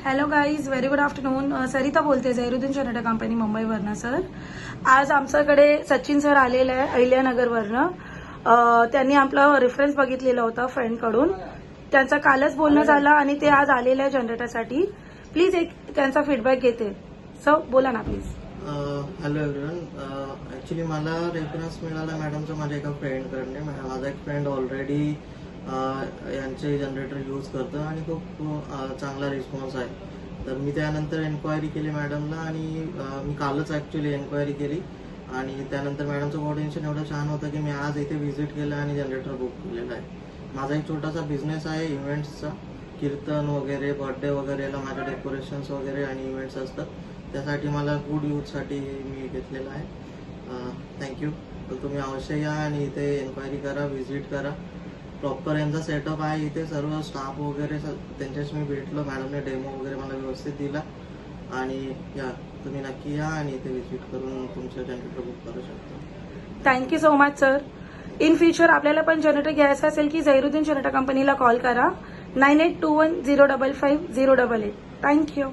Hello guys, very good afternoon. Sarita बोलते, झैरुद्दीन generator company मुंबईवरनं. Sir, आज आमच्याकडे सचिन सर आलेले आहे अहिल्यानगरवरनं. त्यांनी आपला रेफरन्स बघितलेला होता फ्रेंडकडून. त्यांचं कालच बोलणं झालं आणि ते आज आलेले आहे जनरेटरसाठी. प्लीज एक त्यांचा फीडबॅक घेते. सर बोला ना प्लीज. Hello everyone. ॲक्च्युली मला रेफरन्स मिळाला मॅडमचा माझ्या एका फ्रेंडकडने. माझा एक फ्रेंड ऑलरेडी यांचे जनरेटर यूज करतं आणि खूप चांगला रिस्पॉन्स आहे. तर मी त्यानंतर एन्क्वायरी केली मॅडमला आणि मी कालच ॲक्च्युली एन्क्वायरी केली आणि त्यानंतर मॅडमचं कोऑर्डिनेशन एवढं छान होतं की मी आज इथे व्हिजिट केलं आणि जनरेटर बुक केलेलं आहे. माझा एक छोटासा बिझनेस आहे इव्हेंट्सचा. कीर्तन वगैरे, बर्थडे वगैरेला माझ्या डेकोरेशन्स वगैरे आणि इव्हेंट्स असतात. त्यासाठी मला गुड यूजसाठी मी घेतलेलं आहे. थँक्यू. तर तुम्ही अवश्य या आणि इथे एन्क्वायरी करा, व्हिजिट करा. प्रॉपर यांचा सेटअप आहे इथे. सर्व स्टाफ वगैरे त्यांच्याशी मी भेटलो. मॅडमने डेमो वगैरे मला व्यवस्थित दिला आणि या तुम्ही नक्की या आणि इथे व्हिजिट करून तुमचं जनरेटर बुक करू शकता. Thank you so much sir. In future आपल्याला पण जनरेटर घ्यायचं असेल की झैरुद्दीन जनरेटर कंपनीला कॉल करा. 9821055088. थँक्यू.